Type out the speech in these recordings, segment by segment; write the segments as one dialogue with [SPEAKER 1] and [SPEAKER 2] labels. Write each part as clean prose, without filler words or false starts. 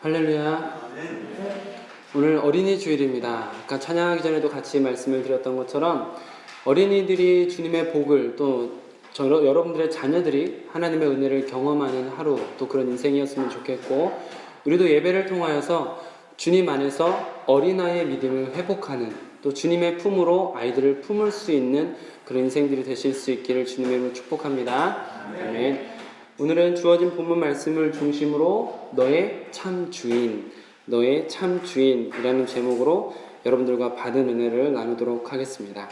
[SPEAKER 1] 할렐루야. 오늘 어린이 주일입니다. 아까 찬양하기 전에도 같이 말씀을 드렸던 것처럼 어린이들이 주님의 복을 또 여러분들의 자녀들이 하나님의 은혜를 경험하는 하루, 또 그런 인생이었으면 좋겠고, 우리도 예배를 통하여서 주님 안에서 어린아이의 믿음을 회복하는, 또 주님의 품으로 아이들을 품을 수 있는 그런 인생들이 되실 수 있기를 주님의 이름으로 축복합니다. 아멘. 오늘은 주어진 본문 말씀을 중심으로 너의 참 주인이라는 제목으로 여러분들과 받은 은혜를 나누도록 하겠습니다.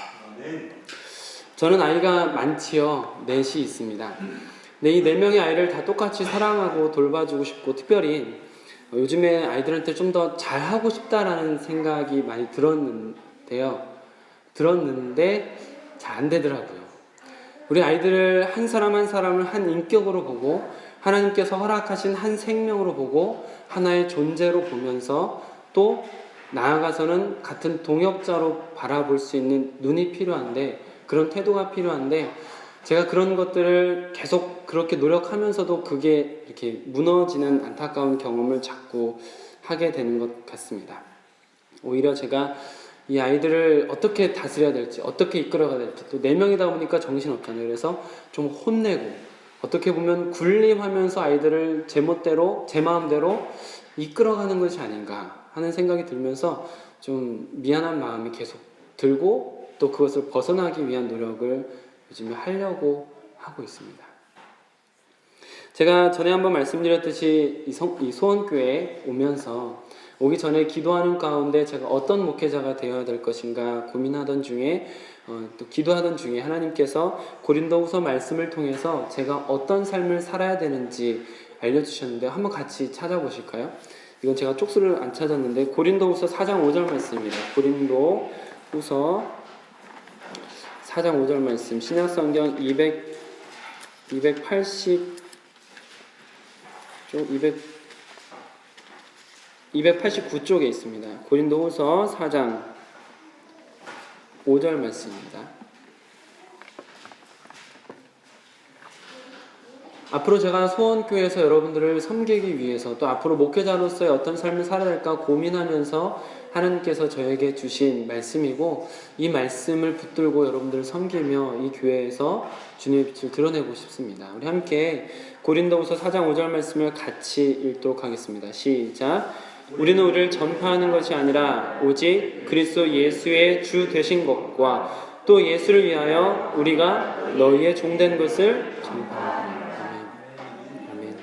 [SPEAKER 1] 저는 아이가 많지요. 넷이 있습니다. 네, 이 4명의 아이를 다 똑같이 사랑하고 돌봐주고 싶고, 특별히 요즘에 아이들한테 좀 더 잘하고 싶다라는 생각이 많이 들었는데 잘 안 되더라고요. 우리 아이들을 한 사람 한 사람을 한 인격으로 보고, 하나님께서 허락하신 한 생명으로 보고, 하나의 존재로 보면서, 또 나아가서는 같은 동역자로 바라볼 수 있는 눈이 필요한데, 그런 태도가 필요한데, 제가 그런 것들을 계속 그렇게 노력하면서도 그게 이렇게 무너지는 안타까운 경험을 자꾸 하게 되는 것 같습니다. 오히려 제가 이 아이들을 어떻게 다스려야 될지, 어떻게 이끌어가야 될지, 또 4명이다 보니까 정신없잖아요. 그래서 좀 혼내고, 어떻게 보면 군림하면서 아이들을 제 멋대로, 제 마음대로 이끌어가는 것이 아닌가 하는 생각이 들면서 좀 미안한 마음이 계속 들고, 또 그것을 벗어나기 위한 노력을 요즘에 하려고 하고 있습니다. 제가 전에 한번 말씀드렸듯이 이 소원교회에 오기 전에 기도하는 가운데 제가 어떤 목회자가 되어야 될 것인가 고민하던 중에, 또 기도하던 중에 하나님께서 고린도후서 말씀을 통해서 제가 어떤 삶을 살아야 되는지 알려주셨는데, 한번 같이 찾아보실까요? 이건 제가 쪽수를 안 찾았는데 고린도후서 4장 5절 말씀입니다. 고린도후서 4장 5절 말씀, 신약성경 289쪽에 있습니다. 고린도후서 4장 5절 말씀입니다. 앞으로 제가 소원교회에서 여러분들을 섬기기 위해서, 또 앞으로 목회자로서의 어떤 삶을 살아야 될까 고민하면서 하나님께서 저에게 주신 말씀이고, 이 말씀을 붙들고 여러분들을 섬기며 이 교회에서 주님의 빛을 드러내고 싶습니다. 우리 함께 고린도후서 4장 5절 말씀을 같이 읽도록 하겠습니다. 시작. 우리는 우리를 전파하는 것이 아니라 오직 그리스도 예수의 주 되신 것과 또 예수를 위하여 우리가 너희의 종된 것을 전파하노라. 아멘.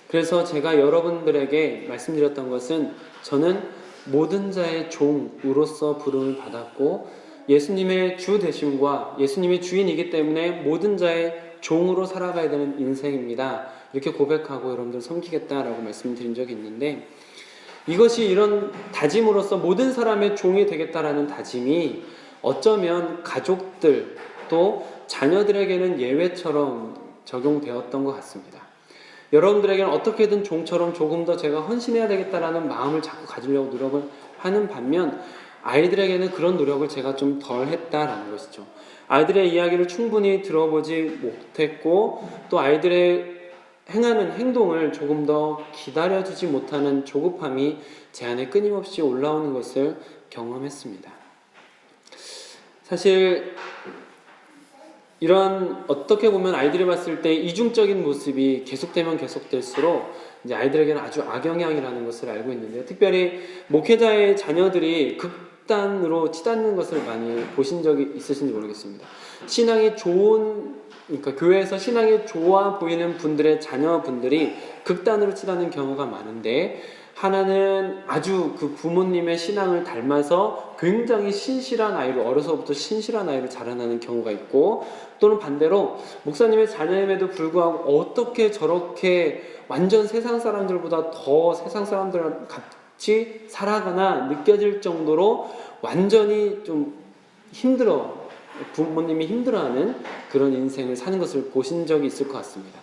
[SPEAKER 1] 그래서 제가 여러분들에게 말씀드렸던 것은, 저는 모든 자의 종으로서 부름을 받았고, 예수님의 주 되심과 예수님이 주인이기 때문에 모든 자의 종으로 살아가야 되는 인생입니다. 이렇게 고백하고 여러분들 섬기겠다라고 말씀드린 적이 있는데, 이것이 이런 다짐으로써 모든 사람의 종이 되겠다라는 다짐이 어쩌면 가족들 또 자녀들에게는 예외처럼 적용되었던 것 같습니다. 여러분들에게는 어떻게든 종처럼 조금 더 제가 헌신해야 되겠다라는 마음을 자꾸 가지려고 노력을 하는 반면, 아이들에게는 그런 노력을 제가 좀 덜 했다라는 것이죠. 아이들의 이야기를 충분히 들어보지 못했고, 또 아이들의 행하는 행동을 조금 더 기다려주지 못하는 조급함이 제 안에 끊임없이 올라오는 것을 경험했습니다. 사실 이런, 어떻게 보면 아이들이 봤을 때 이중적인 모습이 계속되면 계속될수록 이제 아이들에게는 아주 악영향이라는 것을 알고 있는데요. 특별히 목회자의 자녀들이 극단으로 치닫는 것을 많이 보신 적이 있으신지 모르겠습니다. 그러니까 교회에서 신앙이 좋아 보이는 분들의 자녀분들이 극단으로 치닫는 경우가 많은데, 하나는 아주 그 부모님의 신앙을 닮아서 굉장히 신실한 아이로, 어려서부터 신실한 아이로 자라나는 경우가 있고, 또는 반대로 목사님의 자녀임에도 불구하고 어떻게 저렇게 완전 세상 사람들보다 더 세상 사람들과 같이 살아가나 느껴질 정도로 완전히 좀 부모님이 힘들어하는 그런 인생을 사는 것을 보신 적이 있을 것 같습니다.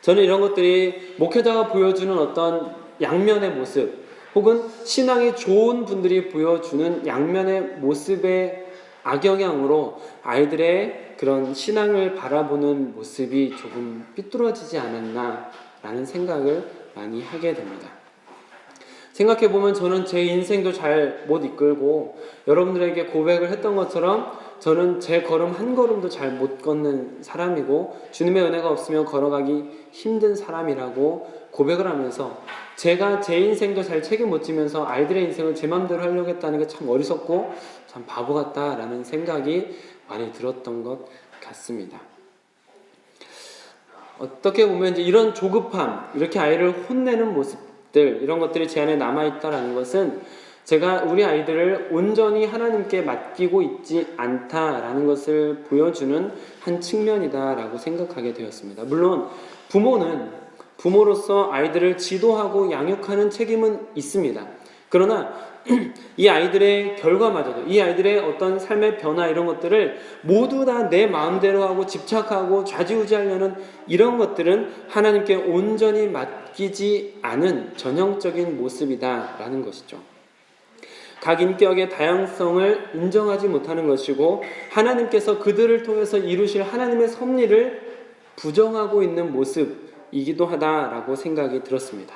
[SPEAKER 1] 저는 이런 것들이 목회자가 보여주는 어떤 양면의 모습, 혹은 신앙이 좋은 분들이 보여주는 양면의 모습의 악영향으로 아이들의 그런 신앙을 바라보는 모습이 조금 삐뚤어지지 않았나 라는 생각을 많이 하게 됩니다. 생각해보면 저는 제 인생도 잘 못 이끌고 여러분들에게 고백을 했던 것처럼 저는 제 걸음 한 걸음도 잘 못 걷는 사람이고 주님의 은혜가 없으면 걸어가기 힘든 사람이라고 고백을 하면서 제가 제 인생도 잘 책임 못 지면서 아이들의 인생을 제 마음대로 하려고 했다는 게 참 어리석고 참 바보 같다라는 생각이 많이 들었던 것 같습니다. 어떻게 보면 이제 이런 조급함, 이렇게 아이를 혼내는 모습들, 이런 것들이 제 안에 남아있다라는 것은 제가 우리 아이들을 온전히 하나님께 맡기고 있지 않다라는 것을 보여주는 한 측면이다라고 생각하게 되었습니다. 물론 부모로서 아이들을 지도하고 양육하는 책임은 있습니다. 그러나 이 아이들의 결과마저도, 이 아이들의 어떤 삶의 변화 이런 것들을 모두 다 내 마음대로 하고 집착하고 좌지우지하려는 이런 것들은 하나님께 온전히 맡기지 않은 전형적인 모습이다라는 것이죠. 각 인격의 다양성을 인정하지 못하는 것이고 하나님께서 그들을 통해서 이루실 하나님의 섭리를 부정하고 있는 모습이기도 하다라고 생각이 들었습니다.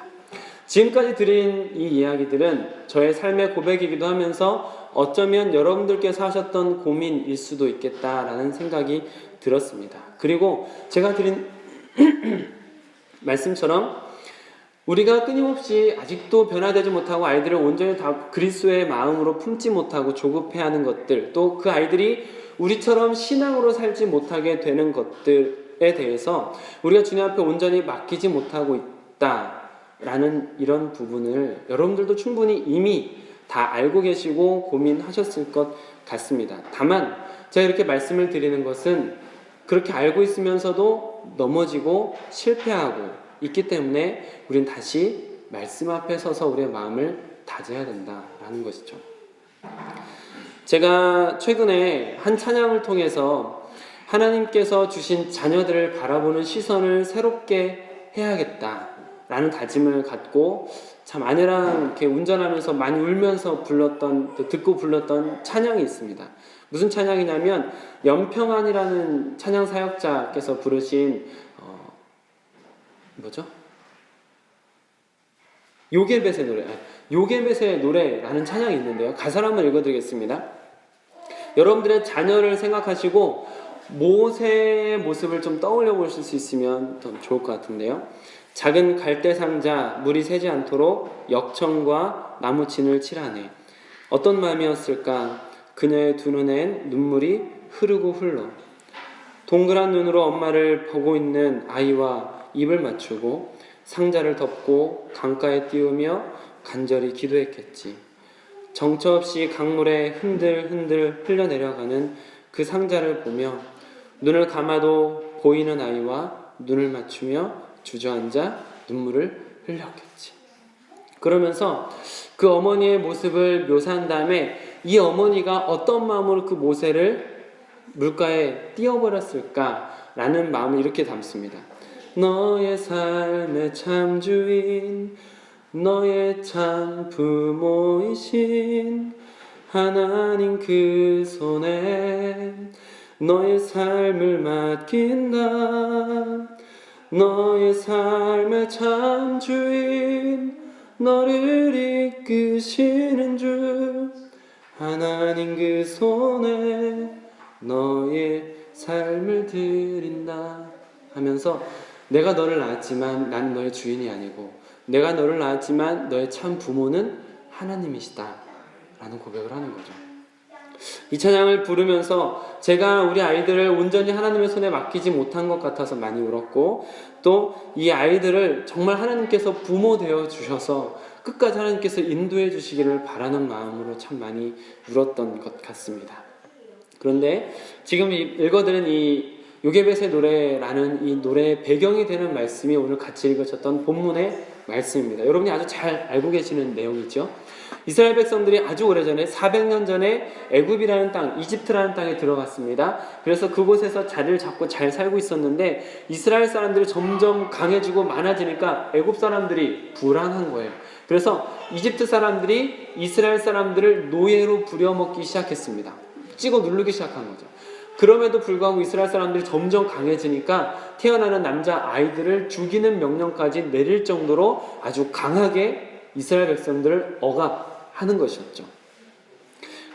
[SPEAKER 1] 지금까지 드린 이 이야기들은 저의 삶의 고백이기도 하면서 어쩌면 여러분들께서 하셨던 고민일 수도 있겠다라는 생각이 들었습니다. 그리고 제가 드린 말씀처럼 우리가 끊임없이 아직도 변화되지 못하고 아이들을 온전히 다 그리스도의 마음으로 품지 못하고 조급해하는 것들, 또 그 아이들이 우리처럼 신앙으로 살지 못하게 되는 것들에 대해서 우리가 주님 앞에 온전히 맡기지 못하고 있다라는 이런 부분을 여러분들도 충분히 이미 다 알고 계시고 고민하셨을 것 같습니다. 다만 제가 이렇게 말씀을 드리는 것은 그렇게 알고 있으면서도 넘어지고 실패하고 있기 때문에 우리는 다시 말씀 앞에 서서 우리의 마음을 다져야 된다라는 것이죠. 제가 최근에 한 찬양을 통해서 하나님께서 주신 자녀들을 바라보는 시선을 새롭게 해야겠다라는 다짐을 갖고 참 아내랑 이렇게 운전하면서 많이 울면서 듣고 불렀던 찬양이 있습니다. 무슨 찬양이냐면 연평안이라는 찬양 사역자께서 부르신 요게벳의 노래, 요게벳의 노래라는 찬양이 있는데요. 가사를 한번 읽어드리겠습니다. 여러분들의 자녀를 생각하시고 모세의 모습을 좀 떠올려 보실 수 있으면 더 좋을 것 같은데요. 작은 갈대 상자, 물이 새지 않도록 역청과 나무친을 칠하네. 어떤 마음이었을까? 그녀의 두 눈엔 눈물이 흐르고 흘러. 동그란 눈으로 엄마를 보고 있는 아이와 입을 맞추고 상자를 덮고 강가에 띄우며 간절히 기도했겠지. 정처 없이 강물에 흔들흔들 흘러내려가는 그 상자를 보며 눈을 감아도 보이는 아이와 눈을 맞추며 주저앉아 눈물을 흘렸겠지. 그러면서 그 어머니의 모습을 묘사한 다음에 이 어머니가 어떤 마음으로 그 모세를 물가에 띄워버렸을까라는 마음을 이렇게 담습니다. 너의 삶의 참 주인, 너의 참 부모이신 하나님 그 손에 너의 삶을 맡긴다. 너의 삶의 참 주인, 너를 이끄시는 주 하나님 그 손에 너의 삶을 드린다 하면서 내가 너를 낳았지만 난 너의 주인이 아니고 내가 너를 낳았지만 너의 참 부모는 하나님이시다 라는 고백을 하는 거죠. 이 찬양을 부르면서 제가 우리 아이들을 온전히 하나님의 손에 맡기지 못한 것 같아서 많이 울었고 또 이 아이들을 정말 하나님께서 부모 되어 주셔서 끝까지 하나님께서 인도해 주시기를 바라는 마음으로 참 많이 울었던 것 같습니다. 그런데 지금 읽어드린 이 요게벳의 노래라는 이 노래의 배경이 되는 말씀이 오늘 같이 읽으셨던 본문의 말씀입니다. 여러분이 아주 잘 알고 계시는 내용이죠. 이스라엘 백성들이 아주 오래전에 400년 전에 애굽이라는 땅, 이집트라는 땅에 들어갔습니다. 그래서 그곳에서 자리를 잡고 잘 살고 있었는데 이스라엘 사람들이 점점 강해지고 많아지니까 애굽 사람들이 불안한 거예요. 그래서 이집트 사람들이 이스라엘 사람들을 노예로 부려먹기 시작했습니다. 찍어 누르기 시작한 거죠. 그럼에도 불구하고 이스라엘 사람들이 점점 강해지니까 태어나는 남자 아이들을 죽이는 명령까지 내릴 정도로 아주 강하게 이스라엘 백성들을 억압하는 것이었죠.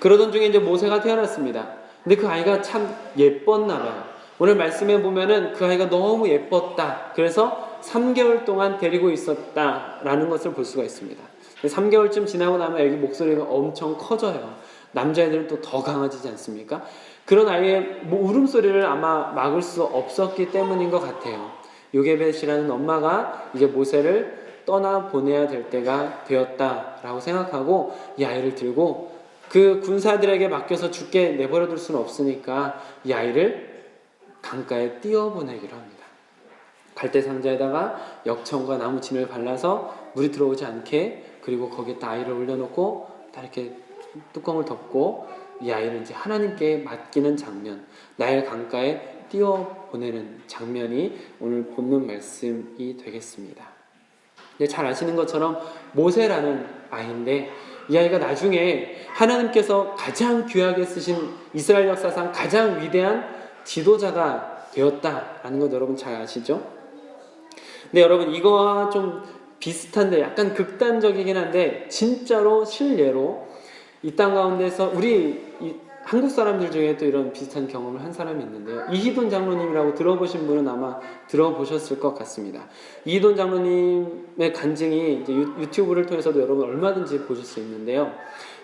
[SPEAKER 1] 그러던 중에 이제 모세가 태어났습니다. 근데 그 아이가 참 예뻤나 봐요. 오늘 말씀에 보면은 그 아이가 너무 예뻤다. 그래서 3개월 동안 데리고 있었다라는 것을 볼 수가 있습니다. 3개월쯤 지나고 나면 애기 목소리가 엄청 커져요. 남자애들은 또 더 강해지지 않습니까? 그런 아이의 울음소리를 아마 막을 수 없었기 때문인 것 같아요. 요게벳이라는 엄마가 이제 모세를 떠나보내야 될 때가 되었다라고 생각하고 이 아이를 들고 그 군사들에게 맡겨서 죽게 내버려둘 수는 없으니까 이 아이를 강가에 띄워보내기로 합니다. 갈대 상자에다가 역청과 나무 진을 발라서 물이 들어오지 않게, 그리고 거기에 딱 아이를 올려놓고 딱 이렇게 뚜껑을 덮고 이 아이를 이제 하나님께 맡기는 장면, 나일 강가에 띄워보내는 장면이 오늘 본문 말씀이 되겠습니다. 잘 아시는 것처럼 모세라는 아이인데 이 아이가 나중에 하나님께서 가장 귀하게 쓰신 이스라엘 역사상 가장 위대한 지도자가 되었다라는 것 여러분 잘 아시죠? 근데 여러분 이거와 좀 비슷한데 약간 극단적이긴 한데 진짜로 실례로 이 땅 가운데서 우리 한국 사람들 중에 또 이런 비슷한 경험을 한 사람이 있는데요. 이희돈 장로님이라고 들어보신 분은 아마 들어보셨을 것 같습니다. 이희돈 장로님의 간증이 이제 유튜브를 통해서도 여러분 얼마든지 보실 수 있는데요.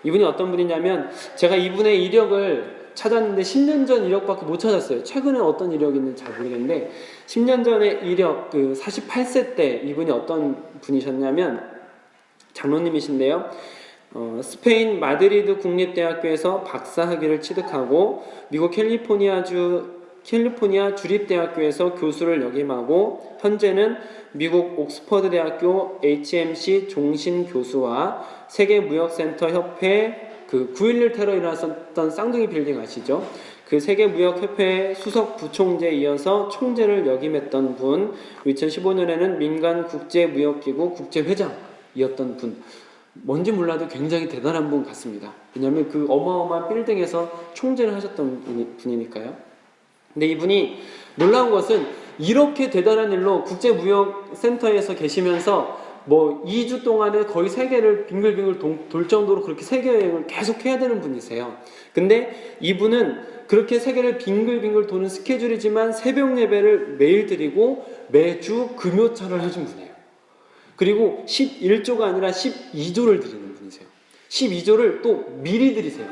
[SPEAKER 1] 이분이 어떤 분이냐면 제가 이분의 이력을 찾았는데 10년 전 이력밖에 못 찾았어요. 최근에 어떤 이력이 있는지 잘 모르겠는데 10년 전의 이력, 48세 때 이분이 어떤 분이셨냐면 장로님이신데요. 스페인 마드리드 국립대학교에서 박사학위를 취득하고 미국 캘리포니아 주립대학교에서 교수를 역임하고 현재는 미국 옥스퍼드 대학교 HMC 종신 교수와 세계무역센터 협회 9.11 테러 일어났었던 쌍둥이 빌딩 아시죠? 그 세계무역협회 수석 부총재에 이어서 총재를 역임했던 분, 2015년에는 민간국제무역기구 국제회장이었던 분. 뭔지 몰라도 굉장히 대단한 분 같습니다. 왜냐하면 그 어마어마한 빌딩에서 총재를 하셨던 분이니까요. 근데 이분이 놀라운 것은 이렇게 대단한 일로 국제무역센터에서 계시면서 2주 동안에 거의 세계를 빙글빙글 돌 정도로 그렇게 세계 여행을 계속 해야 되는 분이세요. 근데 이분은 그렇게 세계를 빙글빙글 도는 스케줄이지만 새벽 예배를 매일 드리고 매주 금요철을 해준 분이에요. 그리고 11조가 아니라 12조를 드리는 분이세요. 12조를 또 미리 드리세요.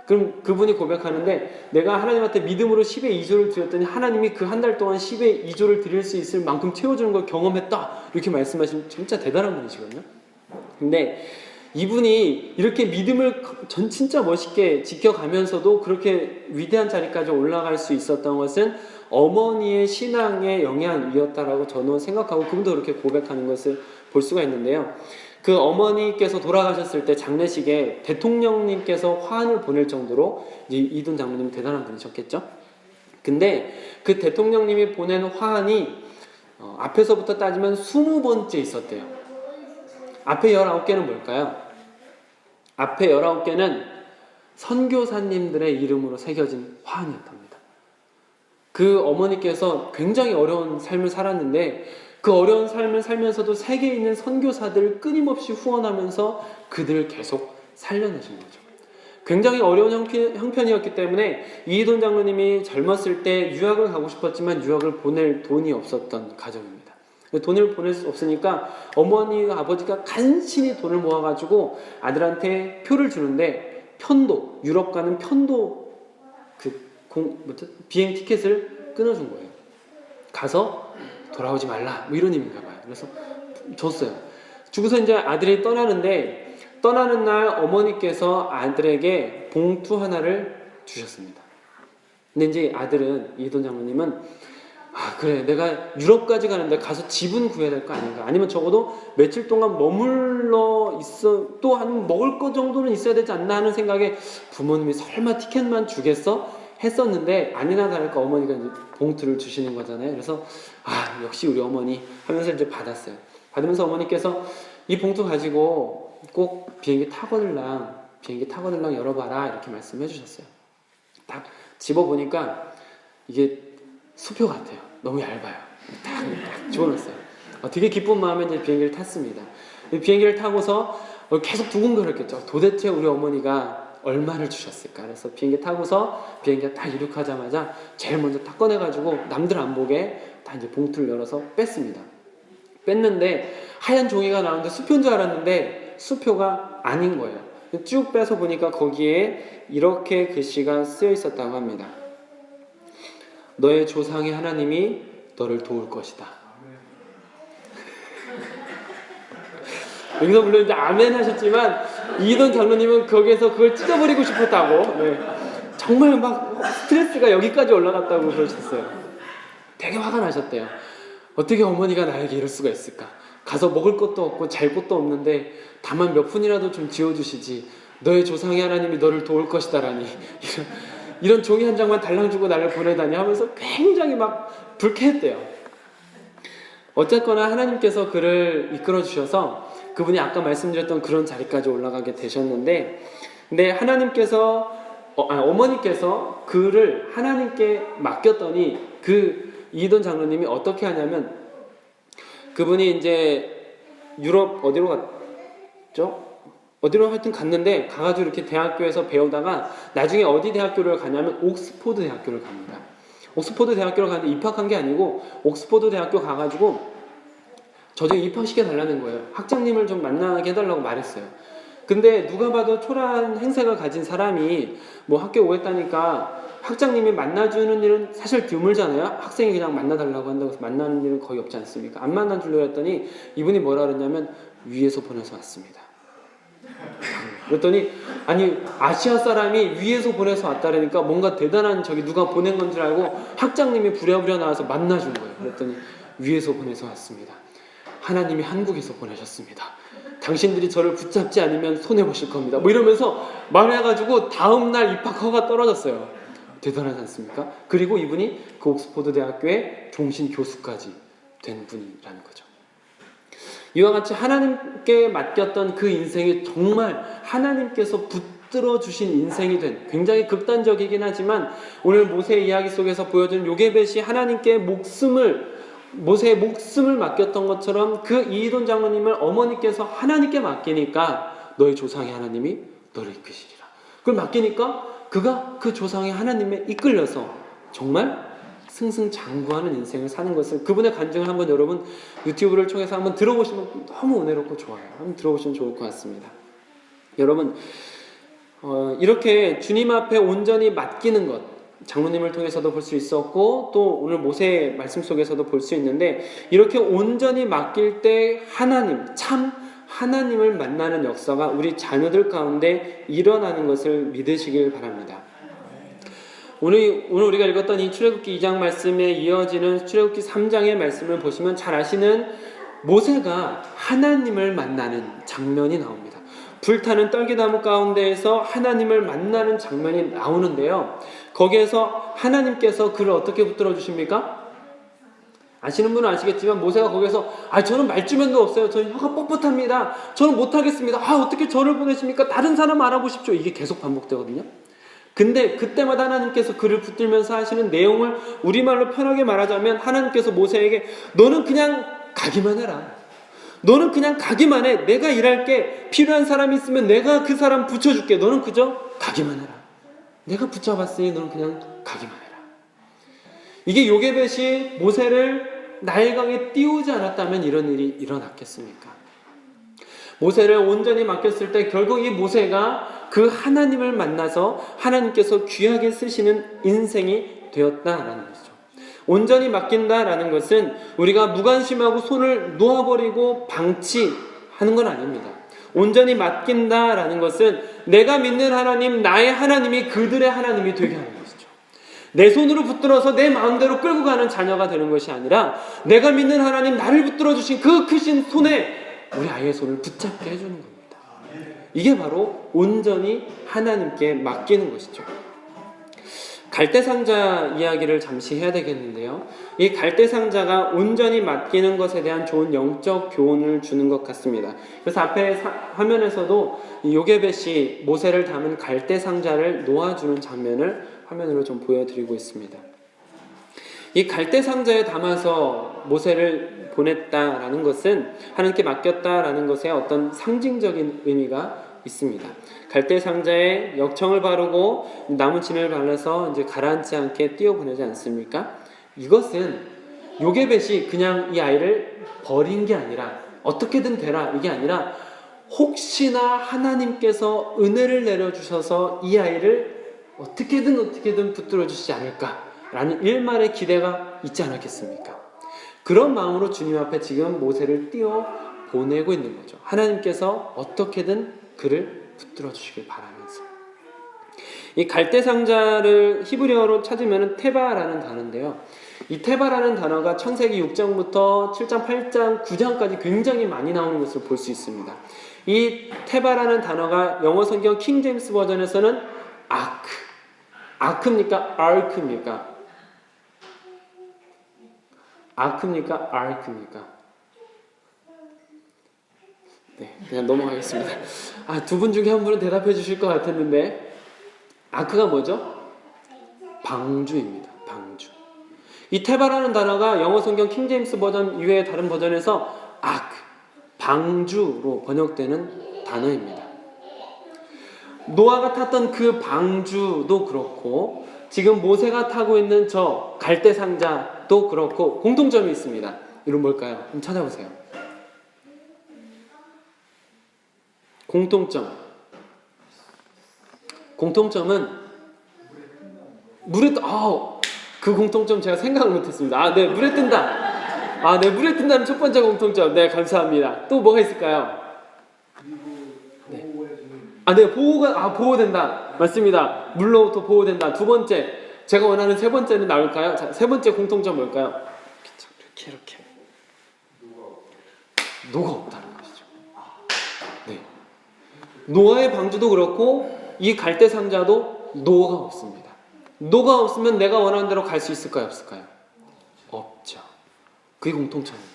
[SPEAKER 1] 그럼 그분이 고백하는데 내가 하나님한테 믿음으로 10의 2조를 드렸더니 하나님이 그 한 달 동안 10의 2조를 드릴 수 있을 만큼 채워주는 걸 경험했다. 이렇게 말씀하시면 진짜 대단한 분이시거든요. 근데 이분이 이렇게 믿음을 진짜 멋있게 지켜가면서도 그렇게 위대한 자리까지 올라갈 수 있었던 것은 어머니의 신앙의 영향이었다라고 저는 생각하고 그분도 그렇게 고백하는 것을 볼 수가 있는데요. 그 어머니께서 돌아가셨을 때 장례식에 대통령님께서 화환을 보낼 정도로 이희돈 장로님 대단한 분이셨겠죠. 근데 그 대통령님이 보낸 화환이 앞에서부터 따지면 20번째 있었대요. 앞에 19개는 뭘까요? 앞에 19개는 선교사님들의 이름으로 새겨진 화환이었답니다. 그 어머니께서 굉장히 어려운 삶을 살았는데 그 어려운 삶을 살면서도 세계에 있는 선교사들을 끊임없이 후원하면서 그들을 계속 살려내신 거죠. 굉장히 어려운 형편이었기 때문에 이희돈 장로님이 젊었을 때 유학을 가고 싶었지만 유학을 보낼 돈이 없었던 가정입니다. 돈을 보낼 수 없으니까 어머니와 아버지가 간신히 돈을 모아가지고 아들한테 표를 주는데 편도, 유럽 가는 편도 비행 티켓을 끊어준 거예요. 가서 돌아오지 말라 이런 의미인가 봐요. 그래서 줬어요. 주고서 이제 아들이 떠나는데 떠나는 날 어머니께서 아들에게 봉투 하나를 주셨습니다. 근데 이제 아들은 이희돈 장로님은 그래 내가 유럽까지 가는데 가서 집은 구해야 될 거 아닌가, 아니면 적어도 며칠 동안 머물러 있어 또 한 먹을 거 정도는 있어야 되지 않나 하는 생각에 부모님이 설마 티켓만 주겠어? 했었는데 아니나 다를까 어머니가 이제 봉투를 주시는 거잖아요. 그래서 역시 우리 어머니 하면서 이제 받았어요. 받으면서 어머니께서 이 봉투 가지고 꼭 비행기 타거들랑 열어봐라 이렇게 말씀해 주셨어요. 딱 집어보니까 이게 수표 같아요. 너무 얇아요. 딱 집어넣었어요. 되게 기쁜 마음에 이제 비행기를 탔습니다. 비행기를 타고서 계속 두근거렸겠죠. 도대체 우리 어머니가 얼마를 주셨을까? 그래서 비행기 타고서 비행기가 딱 이륙하자마자 제일 먼저 딱 꺼내가지고 남들 안 보게 다 이제 봉투를 열어서 뺐습니다. 뺐는데 하얀 종이가 나오는데 수표인 줄 알았는데 수표가 아닌 거예요. 쭉 빼서 보니까 거기에 이렇게 글씨가 쓰여 있었다고 합니다. 너의 조상의 하나님이 너를 도울 것이다. 여기서 물론 이제 아멘 하셨지만 이희돈 장로님은 거기에서 그걸 찢어버리고 싶었다고, 네. 정말 막 스트레스가 여기까지 올라갔다고 그러셨어요. 되게 화가 나셨대요. 어떻게 어머니가 나에게 이럴 수가 있을까? 가서 먹을 것도 없고 잘 곳도 없는데 다만 몇 푼이라도 좀 지어주시지, 너의 조상의 하나님이 너를 도울 것이다라니 이런 종이 한 장만 달랑 주고 나를 보내다니 하면서 굉장히 막 불쾌했대요. 어쨌거나 하나님께서 그를 이끌어 주셔서 그분이 아까 말씀드렸던 그런 자리까지 올라가게 되셨는데, 근데 하나님께서 어머니께서 그를 하나님께 맡겼더니 그 이희돈 장로님이 어떻게 하냐면, 그분이 이제 유럽 어디로 갔죠? 어디로 하여튼 갔는데 가가지고 이렇게 대학교에서 배우다가 나중에 어디 대학교를 가냐면 옥스포드 대학교를 갑니다. 옥스포드 대학교를 가는데 입학한 게 아니고 옥스포드 대학교 가가지고 저도 입학시켜 달라는 거예요. 학장님을 좀 만나게 해달라고 말했어요. 근데 누가 봐도 초라한 행색을 가진 사람이 뭐 학교 오겠다니까 학장님이 만나주는 일은 사실 드물잖아요. 학생이 그냥 만나달라고 한다고 해서 만나는 일은 거의 없지 않습니까? 안 만나주려고 했더니 이분이 뭐라 그랬냐면 위에서 보내서 왔습니다. 그랬더니 아니 아시아 사람이 위에서 보내서 왔다라니까 뭔가 대단한 저기 누가 보낸 건 줄 알고 학장님이 부랴부랴 나와서 만나준 거예요. 그랬더니 위에서 보내서 왔습니다. 하나님이 한국에서 보내셨습니다. 당신들이 저를 붙잡지 않으면 손해보실 겁니다. 뭐 이러면서 말해가지고 다음날 입학허가 떨어졌어요. 대단하지 않습니까? 그리고 이분이 그 옥스포드 대학교의 종신 교수까지 된 분이라는 거죠. 이와 같이 하나님께 맡겼던 그 인생이 정말 하나님께서 붙들어 주신 인생이 된, 굉장히 극단적이긴 하지만 오늘 모세의 이야기 속에서 보여준 요게벳이 하나님께 모세의 목숨을 맡겼던 것처럼 그 이희돈 장로님을 어머니께서 하나님께 맡기니까 너의 조상의 하나님이 너를 이끄시리라. 그걸 맡기니까 그가 그 조상의 하나님에 이끌려서 정말 승승장구하는 인생을 사는 것을, 그분의 간증을 한번 여러분 유튜브를 통해서 한번 들어보시면 너무 은혜롭고 좋아요. 한번 들어보시면 좋을 것 같습니다. 여러분 이렇게 주님 앞에 온전히 맡기는 것, 장로님을 통해서도 볼 수 있었고 또 오늘 모세의 말씀 속에서도 볼 수 있는데, 이렇게 온전히 맡길 때 하나님, 참 하나님을 만나는 역사가 우리 자녀들 가운데 일어나는 것을 믿으시길 바랍니다. 오늘 우리가 읽었던 이 출애굽기 2장 말씀에 이어지는 출애굽기 3장의 말씀을 보시면 잘 아시는 모세가 하나님을 만나는 장면이 나옵니다. 불타는 떨기나무 가운데에서 하나님을 만나는 장면이 나오는데요. 거기에서 하나님께서 그를 어떻게 붙들어 주십니까? 아시는 분은 아시겠지만 모세가 거기서 저는 말주변도 없어요. 저는 혀가 뻣뻣합니다. 저는 못하겠습니다. 어떻게 저를 보내십니까? 다른 사람 알아보십시오. 이게 계속 반복되거든요. 근데 그때마다 하나님께서 그를 붙들면서 하시는 내용을 우리말로 편하게 말하자면, 하나님께서 모세에게 너는 그냥 가기만 해라. 너는 그냥 가기만 해. 내가 일할게. 필요한 사람이 있으면 내가 그 사람 붙여줄게. 너는 그저 가기만 해라. 내가 붙잡았으니 너는 그냥 가기만 해라. 이게 요게벳이 모세를 나일강에 띄우지 않았다면 이런 일이 일어났겠습니까? 모세를 온전히 맡겼을 때 결국 이 모세가 그 하나님을 만나서 하나님께서 귀하게 쓰시는 인생이 되었다라는 것이죠. 온전히 맡긴다라는 것은 우리가 무관심하고 손을 놓아버리고 방치하는 건 아닙니다. 온전히 맡긴다라는 것은 내가 믿는 하나님, 나의 하나님이 그들의 하나님이 되게 하는 것이죠. 내 손으로 붙들어서 내 마음대로 끌고 가는 자녀가 되는 것이 아니라 내가 믿는 하나님, 나를 붙들어 주신 그 크신 손에 우리 아이의 손을 붙잡게 해주는 겁니다. 이게 바로 온전히 하나님께 맡기는 것이죠. 갈대상자 이야기를 잠시 해야 되겠는데요. 이 갈대상자가 온전히 맡기는 것에 대한 좋은 영적 교훈을 주는 것 같습니다. 그래서 앞에 화면에서도 요게벳이 모세를 담은 갈대상자를 놓아주는 장면을 화면으로 좀 보여드리고 있습니다. 이 갈대상자에 담아서 모세를 보냈다라는 것은 하나님께 맡겼다라는 것에 어떤 상징적인 의미가 있습니다. 갈대 상자에 역청을 바르고 나무 진을 발라서 이제 가라앉지 않게 띄워 보내지 않습니까? 이것은 요게벳이 그냥 이 아이를 버린 게 아니라 어떻게든 되라 이게 아니라 혹시나 하나님께서 은혜를 내려주셔서 이 아이를 어떻게든 붙들어 주시지 않을까라는 일말의 기대가 있지 않았겠습니까? 그런 마음으로 주님 앞에 지금 모세를 띄워 보내고 있는 거죠. 하나님께서 어떻게든 그를 붙들어 주시길 바라면서. 이 갈대 상자를 히브리어로 찾으면 테바라는 단어인데요. 이 테바라는 단어가 창세기 6장부터 7장, 8장, 9장까지 굉장히 많이 나오는 것을 볼 수 있습니다. 이 테바라는 단어가 영어 성경 킹제임스 버전에서는 아크입니까? 아크입니까? 아크입니까? 네, 그냥 넘어가겠습니다. 두 분 중에 한 분은 대답해 주실 것 같았는데 아크가 뭐죠? 방주입니다. 방주. 이 테바라는 단어가 영어 성경 킹제임스 버전 이외의 다른 버전에서 방주로 번역되는 단어입니다. 노아가 탔던 그 방주도 그렇고 지금 모세가 타고 있는 저 갈대 상자도 그렇고 공통점이 있습니다. 이건 뭘까요? 한번 찾아보세요. 공통점은 물에 그 공통점 제가 생각을 못했습니다. 네, 물에 뜬다. 네, 물에 뜬다는 첫 번째 공통점. 네, 감사합니다. 또 뭐가 있을까요? 네, 보호된다. 맞습니다. 물로부터 보호된다. 두 번째, 제가 원하는 세 번째는 나올까요? 자, 세 번째 공통점 뭘까요? 이렇게. 노가 없다는 것이죠. 네. 노아의 방주도 그렇고 이 갈대 상자도 노가 없습니다. 노가 없으면 내가 원하는 대로 갈 수 있을까요? 없을까요? 없죠. 그게 공통점입니다.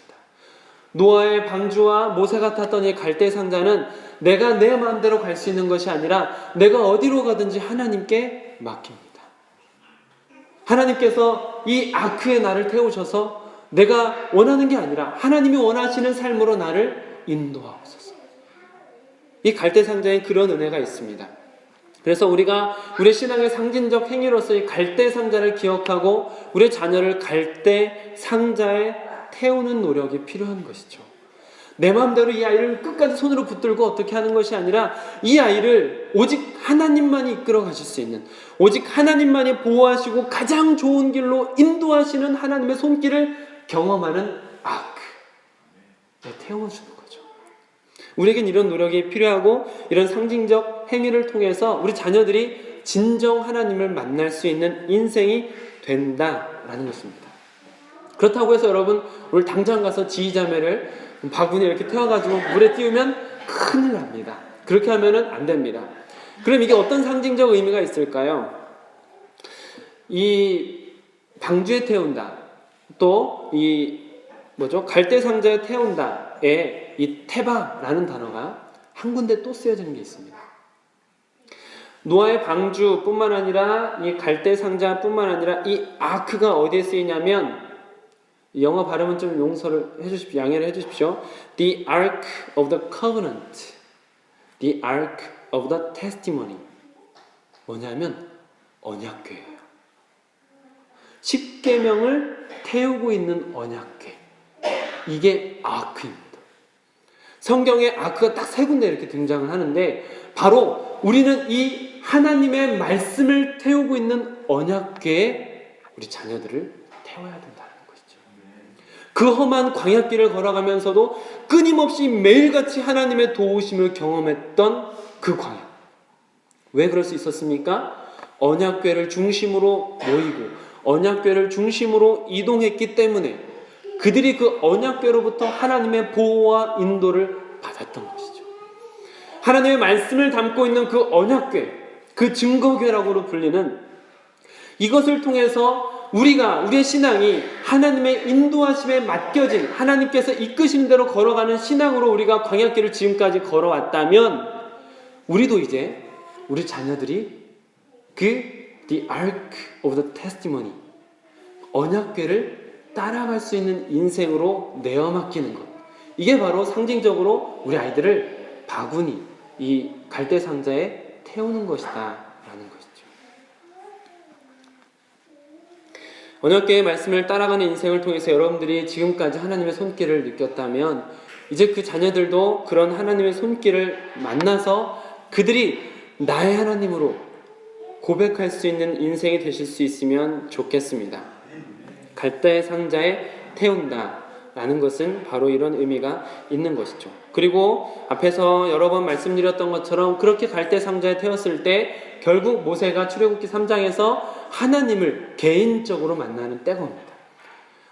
[SPEAKER 1] 노아의 방주와 모세가 탔던 이 갈대 상자는 내가 내 마음대로 갈 수 있는 것이 아니라 내가 어디로 가든지 하나님께 맡깁니다. 하나님께서 이 아크에 나를 태우셔서 내가 원하는 게 아니라 하나님이 원하시는 삶으로 나를 인도하옵소서. 이 갈대 상자에 그런 은혜가 있습니다. 그래서 우리가 우리 신앙의 상징적 행위로서 이 갈대 상자를 기억하고 우리 자녀를 갈대 상자에 태우는 노력이 필요한 것이죠. 내 마음대로 이 아이를 끝까지 손으로 붙들고 어떻게 하는 것이 아니라 이 아이를 오직 하나님만이 이끌어 가실 수 있는, 오직 하나님만이 보호하시고 가장 좋은 길로 인도하시는 하나님의 손길을 경험하는 아크에 태워주는 거죠. 우리에겐 이런 노력이 필요하고 이런 상징적 행위를 통해서 우리 자녀들이 진정 하나님을 만날 수 있는 인생이 된다라는 것입니다. 그렇다고 해서 여러분 오늘 당장 가서 지휘자매를 바구니에 이렇게 태워가지고 물에 띄우면 큰일 납니다. 그렇게 하면은 안 됩니다. 그럼 이게 어떤 상징적 의미가 있을까요? 이 방주에 태운다, 또 이 갈대 상자에 태운다에 이 테바라는 단어가 한 군데 또 쓰여지는 게 있습니다. 노아의 방주뿐만 아니라 이 갈대 상자뿐만 아니라 이 아크가 어디에 쓰이냐면 영어 발음은 좀 용서를 해주십시오. 양해를 해주십시오. The Ark of the Covenant, The Ark of the Testimony. 뭐냐면 언약궤예요. 십계명을 태우고 있는 언약궤. 이게 아크입니다. 성경에 아크가 딱 세 군데 이렇게 등장을 하는데 바로 우리는 이 하나님의 말씀을 태우고 있는 언약궤에 우리 자녀들을 태워야 된다는 것이죠. 그 험한 광야길을 걸어가면서도 끊임없이 매일같이 하나님의 도우심을 경험했던 그 광야. 왜 그럴 수 있었습니까? 언약궤를 중심으로 모이고 언약궤를 중심으로 이동했기 때문에 그들이 그 언약궤로부터 하나님의 보호와 인도를 받았던 것이죠. 하나님의 말씀을 담고 있는 그 언약궤, 그 증거궤라고도 불리는 이것을 통해서 우리의 신앙이 하나님의 인도하심에 맡겨진 하나님께서 이끄신 대로 걸어가는 신앙으로 우리가 광야길을 지금까지 걸어왔다면 우리도 이제 우리 자녀들이 The Ark of the Testimony, 언약궤를 따라갈 수 있는 인생으로 내어 맡기는 것. 이게 바로 상징적으로 우리 아이들을 바구니, 이 갈대 상자에 태우는 것이다 라는 것이죠. 언약궤의 말씀을 따라가는 인생을 통해서 여러분들이 지금까지 하나님의 손길을 느꼈다면 이제 그 자녀들도 그런 하나님의 손길을 만나서 그들이 나의 하나님으로 고백할 수 있는 인생이 되실 수 있으면 좋겠습니다. 갈대 상자에 태운다 라는 것은 바로 이런 의미가 있는 것이죠. 그리고 앞에서 여러 번 말씀드렸던 것처럼 그렇게 갈대 상자에 태웠을 때 결국 모세가 출애굽기 3장에서 하나님을 개인적으로 만나는 때가 옵니다.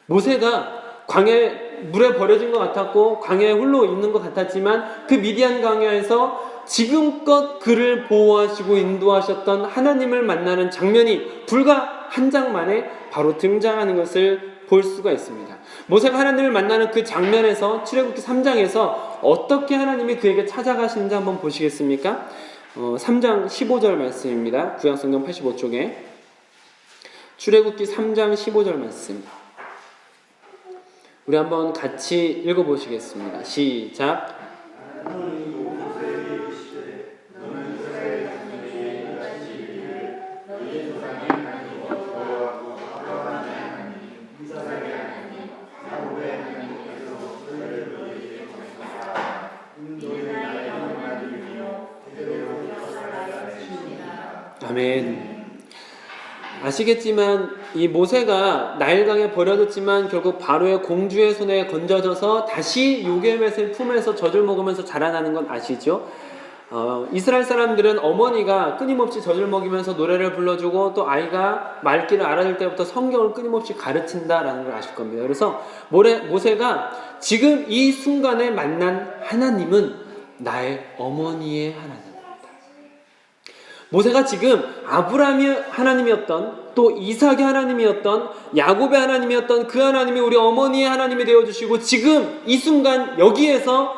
[SPEAKER 1] 모세가 광야에 물에 버려진 것 같았고 광야에 홀로 있는 것 같았지만 그 미디안 광야에서 지금껏 그를 보호하시고 인도하셨던 하나님을 만나는 장면이 불과 한 장 만에 바로 등장하는 것을 볼 수가 있습니다. 모세가 하나님을 만나는 그 장면에서 출애굽기 3장에서 어떻게 하나님이 그에게 찾아가시는지 한번 보시겠습니까? 3장 15절 말씀입니다. 구약성경 85쪽에 출애굽기 3장 15절 말씀 우리 한번 같이 읽어보시겠습니다. 시작. 아멘. 아시겠지만 이 모세가 나일강에 버려졌지만 결국 바로의 공주의 손에 건져져서 다시 요괴met의 품에서 젖을 먹으면서 자라나는 건 아시죠? 이스라엘 사람들은 어머니가 끊임없이 젖을 먹이면서 노래를 불러주고 또 아이가 말귀를 알아들 때부터 성경을 끊임없이 가르친다라는 걸 아실 겁니다. 그래서 모세가 지금 이 순간에 만난 하나님은 나의 어머니의 하나님. 모세가 지금 아브라함의 하나님이었던 또 이삭의 하나님이었던 야곱의 하나님이었던 그 하나님이 우리 어머니의 하나님이 되어주시고 지금 이 순간 여기에서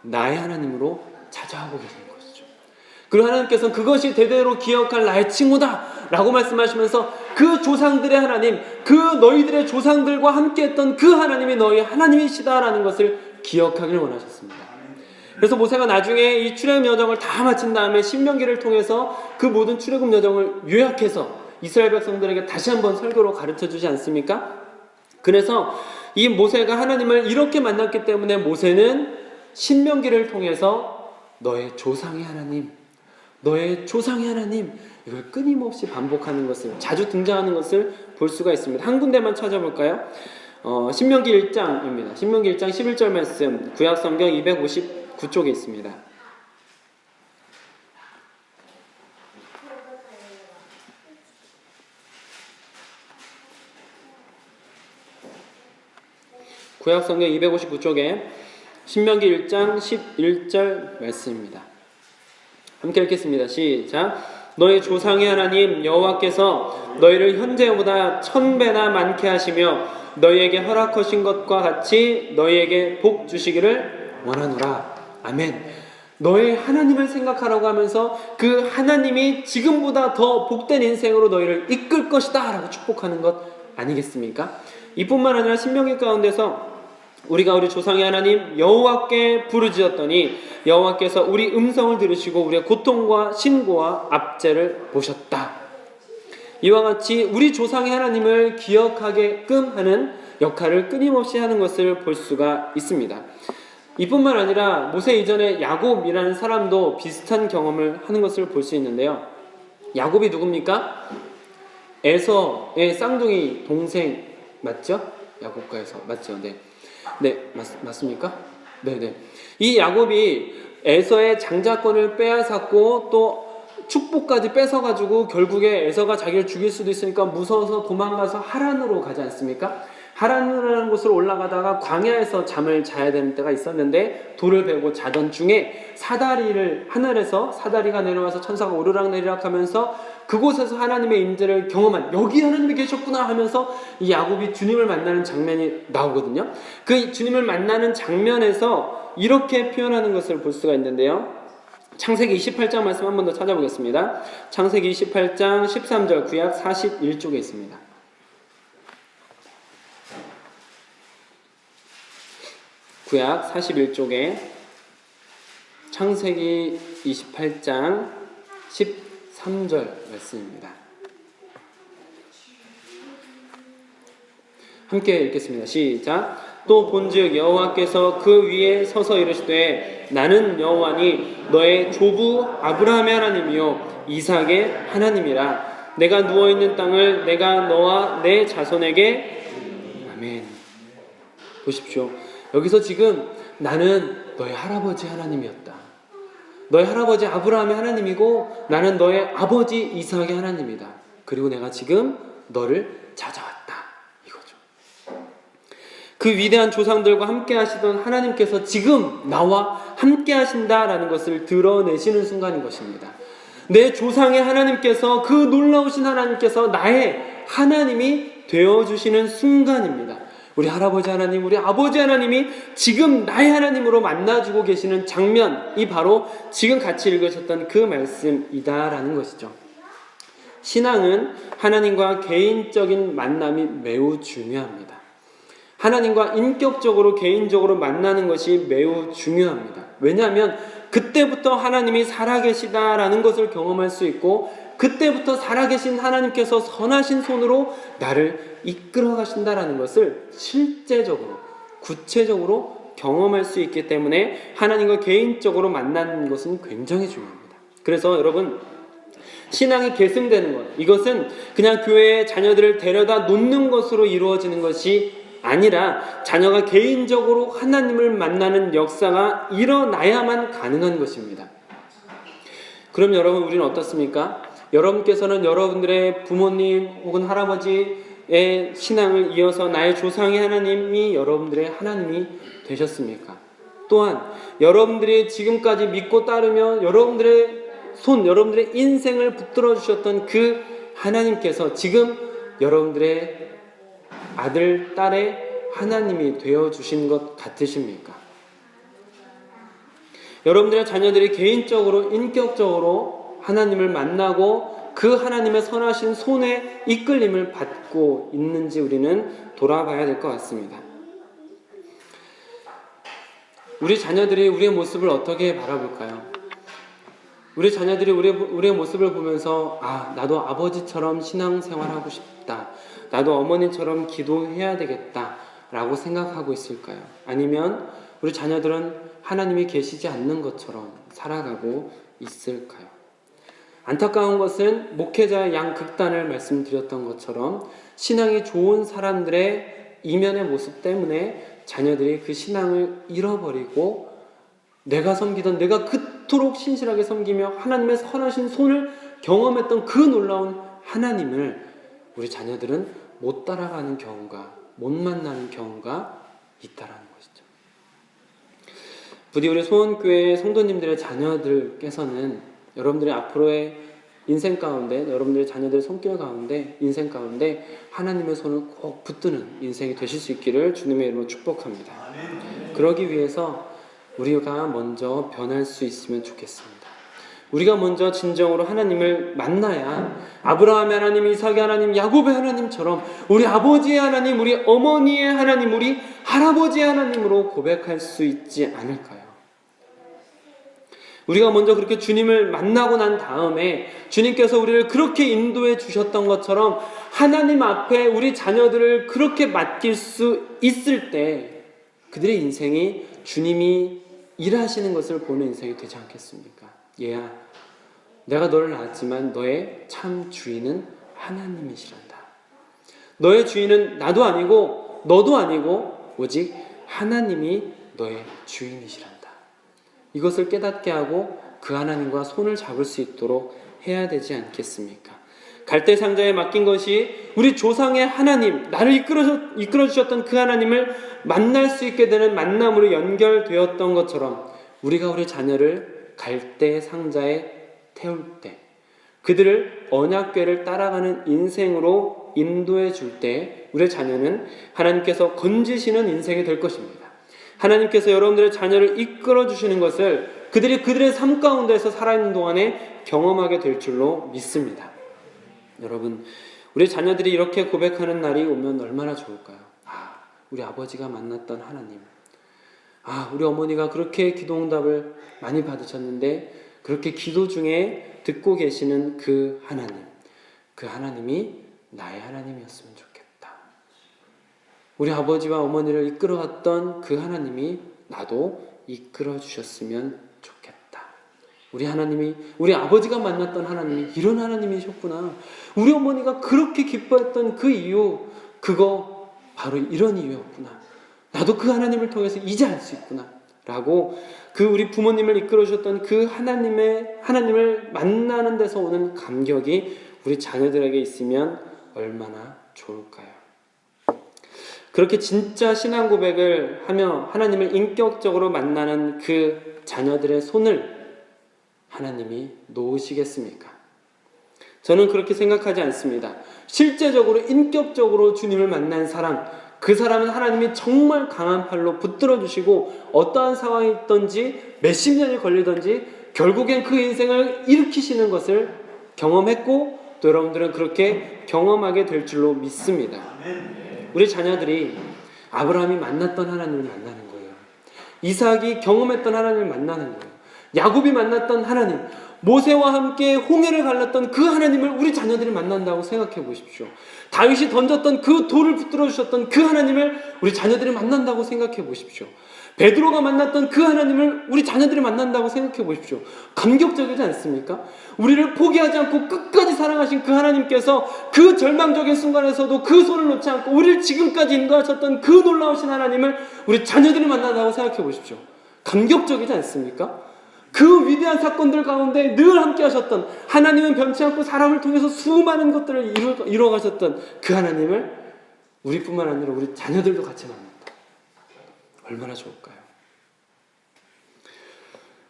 [SPEAKER 1] 나의 하나님으로 찾아오고 계시는 것이죠. 그리고 하나님께서는 그것이 대대로 기억할 나의 칭호다 라고 말씀하시면서 그 조상들의 하나님, 그 너희들의 조상들과 함께했던 그 하나님이 너희 하나님이시다라는 것을 기억하길 원하셨습니다. 그래서 모세가 나중에 이 출애굽 여정을 다 마친 다음에 신명기를 통해서 그 모든 출애굽 여정을 요약해서 이스라엘 백성들에게 다시 한번 설교로 가르쳐 주지 않습니까? 그래서 이 모세가 하나님을 이렇게 만났기 때문에 모세는 신명기를 통해서 너의 조상의 하나님, 너의 조상의 하나님 이걸 끊임없이 반복하는 것을 자주 등장하는 것을 볼 수가 있습니다. 한 군데만 찾아볼까요? 신명기 1장입니다. 신명기 1장 11절 말씀 구약성경 259쪽에 있습니다. 구약성경 259쪽에 신명기 1장 11절 말씀입니다. 함께 읽겠습니다. 시작. 너희 조상의 하나님 여호와께서 너희를 현재보다 1000배나 많게 하시며 너희에게 허락하신 것과 같이 너희에게 복 주시기를 원하노라. 아멘. 너의 하나님을 생각하라고 하면서 그 하나님이 지금보다 더 복된 인생으로 너희를 이끌 것이다 라고 축복하는 것 아니겠습니까? 이뿐만 아니라 신명기 가운데서 우리가 우리 조상의 하나님 여호와께 부르짖었더니 여호와께서 우리 음성을 들으시고 우리의 고통과 신고와 압제를 보셨다. 이와 같이 우리 조상의 하나님을 기억하게끔 하는 역할을 끊임없이 하는 것을 볼 수가 있습니다. 이뿐만 아니라 모세 이전에 야곱이라는 사람도 비슷한 경험을 하는 것을 볼 수 있는데요. 야곱이 누굽니까? 에서의 쌍둥이 동생 맞죠? 야곱과 에서 맞죠? 네, 맞습니까? 네네. 이 야곱이 에서의 장자권을 빼앗았고 또 축복까지 뺏어가지고 결국에 에서가 자기를 죽일 수도 있으니까 무서워서 도망가서 하란으로 가지 않습니까? 하란이라는 곳으로 올라가다가 광야에서 잠을 자야 되는 때가 있었는데 돌을 베고 자던 중에 사다리를 하늘에서 사다리가 내려와서 천사가 오르락내리락 하면서 그곳에서 하나님의 임재를 경험한 여기 하나님이 계셨구나 하면서 이 야곱이 주님을 만나는 장면이 나오거든요. 그 주님을 만나는 장면에서 이렇게 표현하는 것을 볼 수가 있는데요. 창세기 28장 말씀 한 번 더 찾아보겠습니다. 창세기 28장 13절 구약 41쪽에 있습니다. 구약 41쪽에 창세기 28장 13절 말씀입니다. 함께 읽겠습니다. 시작. 또 본즉 여호와께서 그 위에 서서 이르시되 나는 여호와니 너의 조부 아브라함의 하나님이요 이삭의 하나님이라. 내가 누워있는 땅을 내가 너와 내 자손에게 아멘. 보십시오. 여기서 지금 나는 너의 할아버지 하나님이었다. 너의 할아버지 아브라함의 하나님이고 나는 너의 아버지 이삭의 하나님이다. 그리고 내가 지금 너를 찾아왔다. 그 위대한 조상들과 함께 하시던 하나님께서 지금 나와 함께 하신다라는 것을 드러내시는 순간인 것입니다. 내 조상의 하나님께서, 그 놀라우신 하나님께서 나의 하나님이 되어주시는 순간입니다. 우리 할아버지 하나님, 우리 아버지 하나님이 지금 나의 하나님으로 만나주고 계시는 장면이 바로 지금 같이 읽으셨던 그 말씀이다라는 것이죠. 신앙은 하나님과 개인적인 만남이 매우 중요합니다. 하나님과 인격적으로 개인적으로 만나는 것이 매우 중요합니다. 왜냐하면 그때부터 하나님이 살아계시다라는 것을 경험할 수 있고 그때부터 살아계신 하나님께서 선하신 손으로 나를 이끌어 가신다라는 것을 실제적으로 구체적으로 경험할 수 있기 때문에 하나님과 개인적으로 만나는 것은 굉장히 중요합니다. 그래서 여러분, 신앙이 계승되는 것, 이것은 그냥 교회에 자녀들을 데려다 놓는 것으로 이루어지는 것이 아니라 자녀가 개인적으로 하나님을 만나는 역사가 일어나야만 가능한 것입니다. 그럼 여러분, 우리는 어떻습니까? 여러분께서는 여러분들의 부모님 혹은 할아버지의 신앙을 이어서 나의 조상의 하나님이 여러분들의 하나님이 되셨습니까? 또한 여러분들이 지금까지 믿고 따르며 여러분들의 인생을 붙들어 주셨던 그 하나님께서 지금 여러분들의 아들, 딸의 하나님이 되어주신 것 같으십니까? 여러분들의 자녀들이 개인적으로, 인격적으로 하나님을 만나고 그 하나님의 선하신 손에 이끌림을 받고 있는지 우리는 돌아봐야 될 것 같습니다. 우리 자녀들이 우리의 모습을 어떻게 바라볼까요? 우리 자녀들이 우리의 모습을 보면서 나도 아버지처럼 신앙생활하고 싶다. 나도 어머니처럼 기도해야 되겠다 라고 생각하고 있을까요? 아니면 우리 자녀들은 하나님이 계시지 않는 것처럼 살아가고 있을까요? 안타까운 것은 목회자의 양극단을 말씀드렸던 것처럼 신앙이 좋은 사람들의 이면의 모습 때문에 자녀들이 그 신앙을 잃어버리고 내가 그토록 신실하게 섬기며 하나님의 선하신 손을 경험했던 그 놀라운 하나님을 우리 자녀들은 못 따라가는 경우가, 못 만나는 경우가 있다라는 것이죠. 부디 우리 소원교회 성도님들의 자녀들께서는 여러분들의 앞으로의 인생 가운데, 여러분들의 자녀들의 손길 가운데, 인생 가운데 하나님의 손을 꼭 붙드는 인생이 되실 수 있기를 주님의 이름으로 축복합니다. 그러기 위해서 우리가 먼저 변할 수 있으면 좋겠습니다. 우리가 먼저 진정으로 하나님을 만나야 아브라함의 하나님, 이삭의 하나님, 야곱의 하나님처럼 우리 아버지의 하나님, 우리 어머니의 하나님, 우리 할아버지의 하나님으로 고백할 수 있지 않을까요? 우리가 먼저 그렇게 주님을 만나고 난 다음에 주님께서 우리를 그렇게 인도해 주셨던 것처럼 하나님 앞에 우리 자녀들을 그렇게 맡길 수 있을 때 그들의 인생이 주님이 일하시는 것을 보는 인생이 되지 않겠습니까? 얘야, 내가 너를 낳았지만 너의 참 주인은 하나님이시란다. 너의 주인은 나도 아니고 너도 아니고 오직 하나님이 너의 주인이시란다. 이것을 깨닫게 하고 그 하나님과 손을 잡을 수 있도록 해야 되지 않겠습니까? 갈대 상자에 맡긴 것이 우리 조상의 하나님, 나를 이끌어 주셨던 그 하나님을 만날 수 있게 되는 만남으로 연결되었던 것처럼 우리가 우리 자녀를 갈대 상자에 태울 때, 그들을 언약궤를 따라가는 인생으로 인도해 줄 때 우리 자녀는 하나님께서 건지시는 인생이 될 것입니다. 하나님께서 여러분들의 자녀를 이끌어 주시는 것을 그들이 그들의 삶 가운데서 살아있는 동안에 경험하게 될 줄로 믿습니다. 여러분, 우리 자녀들이 이렇게 고백하는 날이 오면 얼마나 좋을까요? 우리 아버지가 만났던 하나님, 우리 어머니가 그렇게 기도 응답을 많이 받으셨는데 그렇게 기도 중에 듣고 계시는 그 하나님이 나의 하나님이었으면 좋겠다. 우리 아버지와 어머니를 이끌어갔던 그 하나님이 나도 이끌어 주셨으면 좋겠다. 우리 아버지가 만났던 하나님이 이런 하나님이셨구나. 우리 어머니가 그렇게 기뻐했던 그 이유, 그거 바로 이런 이유였구나. 나도 그 하나님을 통해서 이제 알 수 있구나. 라고 그 우리 부모님을 이끌어 주셨던 그 하나님을 만나는 데서 오는 감격이 우리 자녀들에게 있으면 얼마나 좋을까요? 그렇게 진짜 신앙 고백을 하며 하나님을 인격적으로 만나는 그 자녀들의 손을 하나님이 놓으시겠습니까? 저는 그렇게 생각하지 않습니다. 실제적으로 인격적으로 주님을 만난 사람, 그 사람은 하나님이 정말 강한 팔로 붙들어 주시고 어떠한 상황이 있든지 몇십 년이 걸리든지 결국엔 그 인생을 일으키시는 것을 경험했고 또 여러분들은 그렇게 경험하게 될 줄로 믿습니다. 우리 자녀들이 아브라함이 만났던 하나님을 만나는 거예요. 이삭이 경험했던 하나님을 만나는 거예요. 야곱이 만났던 하나님, 모세와 함께 홍해를 갈랐던 그 하나님을 우리 자녀들이 만난다고 생각해 보십시오. 다윗이 던졌던 그 돌을 붙들어 주셨던 그 하나님을 우리 자녀들이 만난다고 생각해 보십시오. 베드로가 만났던 그 하나님을 우리 자녀들이 만난다고 생각해 보십시오. 감격적이지 않습니까? 우리를 포기하지 않고 끝까지 사랑하신 그 하나님께서 그 절망적인 순간에서도 그 손을 놓지 않고 우리를 지금까지 인도하셨던 그 놀라우신 하나님을 우리 자녀들이 만난다고 생각해 보십시오. 감격적이지 않습니까? 그 위대한 사건들 가운데 늘 함께 하셨던, 하나님은 변치 않고 사람을 통해서 수많은 것들을 이루어 가셨던 그 하나님을 우리뿐만 아니라 우리 자녀들도 같이 만난다. 얼마나 좋을까요?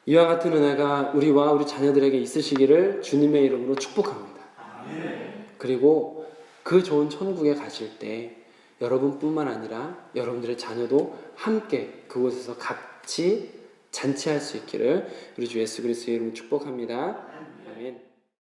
[SPEAKER 1] 이와 같은 은혜가 우리와 우리 자녀들에게 있으시기를 주님의 이름으로 축복합니다. 그리고 그 좋은 천국에 가실 때 여러분뿐만 아니라 여러분들의 자녀도 함께 그곳에서 같이 잔치할 수 있기를 우리 주 예수 그리스도의 이름으로 축복합니다.